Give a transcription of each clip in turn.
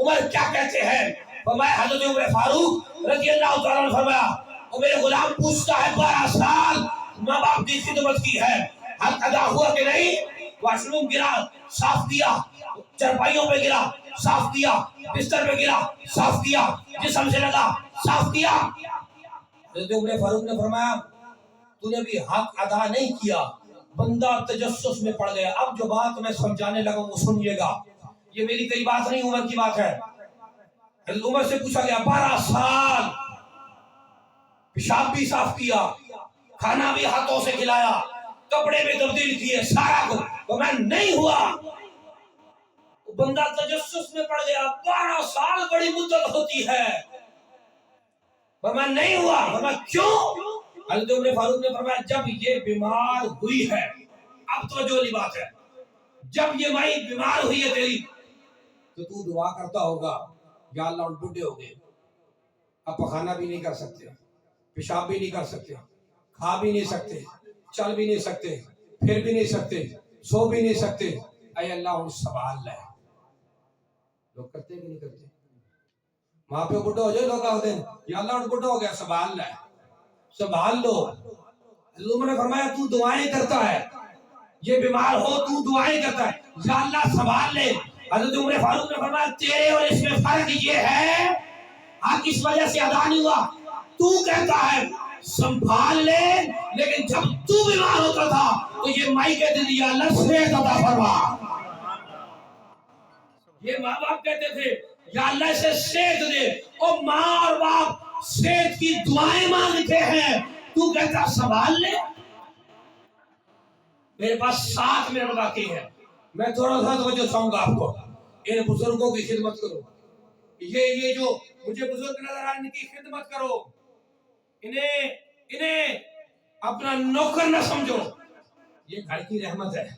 عمر کیا کہتے ہیں؟ فرمایا حضرت عمر فاروق رضی اللہ تعالیٰ عنہ فرمایا وہ میرے غلام پوچھتا ہے 12 سال ماں باپ کی خدمت کی ہے، حق ادا ہوا کہ نہیں؟ واش روم گرا صاف کیا، چرپائیوں پہ گرا صاف کیا، بستر پہ گرا صاف کیا، جسم سے لگا صاف کیا۔ حضرت عمر فاروق نے فرمایا تو نے بھی حق ادا نہیں کیا۔ بندہ تجسس میں پڑ گیا۔ اب جو بات میں سمجھانے لگا وہ سنیے گا، یہ میری کئی بات نہیں، عمر کی بات ہے۔ حضرت عمر سے پوچھا گیا 12 سال پیشاب بھی صاف کیا، کھانا بھی ہاتھوں سے کھلایا، کپڑے بھی تبدیل کیے، سارا کچھ، تو میں نہیں ہوا۔ بندہ تجسس میں پڑ گیا، 12 سال بڑی مدت ہوتی ہے، پر میں نہیں ہوا۔ فرمایا کیوں؟ حضرت عمر فاروق نے فرمایا جب یہ بیمار ہوئی ہے، اب توجہ والی بات ہے، جب یہ مائی بیمار ہوئی ہے تیری تو تو دعا کرتا ہوگا یا اللہ ان بڈھے ہو گئے، اب پخانا بھی نہیں کر سکتے، پیشاب بھی نہیں کر سکتے، کھا بھی نہیں سکتے، چل بھی نہیں سکتے، پھر بھی نہیں سکتے، سو بھی نہیں سکتے، اے اللہ ان سنبھال لے۔ لوگ کرتے بھی نہیں کرتے، وہاں پہ بڈھا ہو جائے لوگ آتے ہیں یا اللہ ان بڈھا ہو گیا سنبھال لے، سنبھال لو۔ حضرت عمر نے فرمایا تو دعائیں کرتا ہے، یہ بیمار ہو تو دعائیں کرتا ہے، یا اللہ سنبھال لے۔ حضرت عمر فاروق نے فرمایا تیرے اور اس میں فرق یہ ہے حق اس وجہ سے ادا نہیں ہوا، تو کہتا ہے سنبھال لے، لیکن جب تو بیمار ہوتا تھا تو یہ مائی کہتے تھے یا اللہ صحت عطا فرما، یہ ماں باپ کہتے تھے یا اللہ سے صحت دے، اور ماں اور باپ صحت کی دعائیں مانگتے ہیں، تو کہتا سنبھال لے۔ میرے پاس 7 منٹ باقی ہے، میں تھوڑا سا توجہ چاہوں گا آپ کو۔ ان بزرگوں کی خدمت کرو، یہ جو مجھے بزرگ نظر آئے ان کی خدمت کرو، انہیں اپنا نوکر نہ سمجھو، یہ گھر کی رحمت ہے۔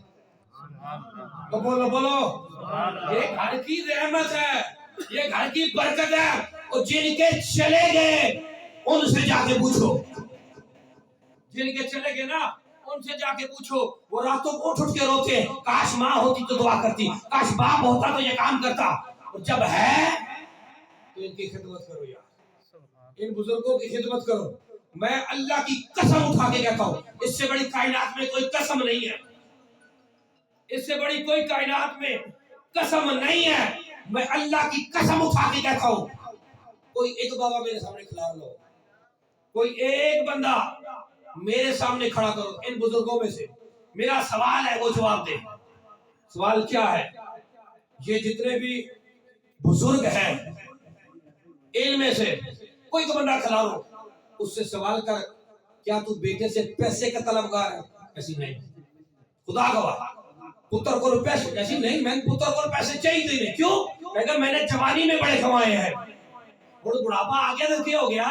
تو بولو بولو، یہ گھر کی رحمت ہے، یہ گھر کی برکت ہے، اور جن کے چلے گئے ان سے جا کے پوچھو، جن کے چلے گئے نا ان سے جا کے پوچھو، وہ راتوں کو اٹھ کے روتے ہیں کاش ماں ہوتی تو دعا کرتی، کاش باپ ہوتا تو یہ کام کرتا، اور جب ہے تو ان کی خدمت کرو یار، ان بزرگوں کی خدمت کرو۔ میں اللہ کی قسم اٹھا کے کہتا ہوں اس سے بڑی کائنات میں کوئی قسم نہیں ہے، اس سے بڑی کوئی کائنات میں قسم نہیں ہے، میں اللہ کی قسم اٹھا کے کہتا ہوں۔ کوئی ایک بابا میرے سامنے کھڑا لو، کوئی ایک بندہ میرے سامنے کھڑا کرو ان بزرگوں میں سے، میرا سوال ہے وہ جواب دے۔ سوال کیا ہے؟ یہ جتنے بھی بزرگ ہیں علم میں سے کوئی تو بندہ کھڑا ہو، اس سے سوال کر کیا تو بیٹے سے پیسے کا طلبگار ہے؟ ایسی نہیں، خدا گواہ پتر کو پیسے، ایسی نہیں، میں پتر کو پیسے چاہیے نہیں، کیوں؟ کہ میں نے جوانی میں بڑے کمائے ہیں، بڑھاپا آ گیا تو کیا ہو گیا؟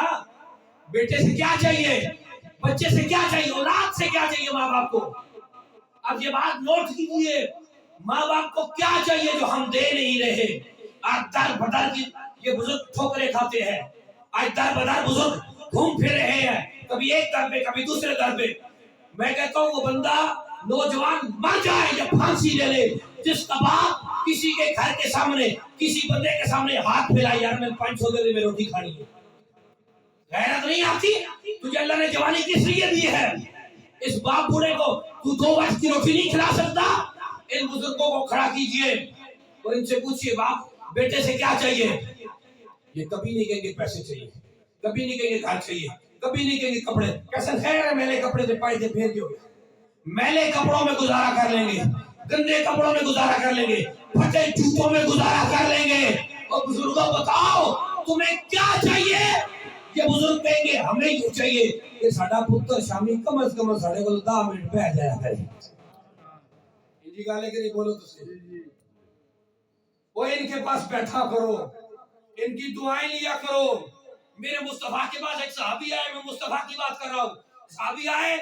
بیٹے سے کیا چاہیے، بچے سے کیا چاہیے، اولاد سے کیا چاہیے ماں باپ کو؟ اب یہ بات نوٹ کیجیے، ماں باپ کو کیا چاہیے جو ہم دے نہیں رہے؟ آج در بدر کی یہ بزرگ ٹھوکرے کھاتے ہیں، آج در بدر بزرگ گھوم پھر رہے ہیں، کبھی ایک در پہ کبھی دوسرے در پہ۔ میں کہتا ہوں وہ بندہ نوجوان مر جائے یا پھانسی لے لے جس کا باپ کسی کے گھر کے سامنے کسی بندے کے سامنے ہاتھ پھیلائے یار میں 500 دے دے میں روٹی کھانی ہے، غیرت نہیں آتی؟ تجھے اللہ نے جوانی کس لیے دی ہے؟ اس باپ بوڑھے کو تو 2 وقت کی روٹی نہیں کھلا سکتا؟ ان بزرگوں کو کھڑا کیجئے اور ان سے پوچھئے باپ بیٹے سے کیا چاہیے؟ یہ کبھی نہیں کہیں گے پیسے چاہیے، کبھی نہیں کہیں گے گھر چاہیے، کبھی نہیں کہیں گے کپڑے، کیسے خیر ہے میلے کپڑے سے پائے تھے پھیر جو میلے کپڑوں میں گزارا کر لیں گے، گندے کپڑوں میں گزارا کر لیں گے، پھٹے جوتوں میں گزارا کر لیں گے۔ اور بزرگوں بتاؤ تمہیں کیا چاہیے؟ یہ بزرگ کہیں گے ہمیں یہ چاہیے کہ ساڈا پتر شامی کم از کم ساڈے کو 10 منٹ بیٹھ جایا کرے۔ جی گالے کے نہیں بولو تسی، وہ ان کے پاس بیٹھا کرو، ان کی دعائیں لیا کرو۔ میرے مصطفیٰ کے پاس ایک صحابی آئے، میں مصطفیٰ کی بات کر رہا ہوں، صحابی آئے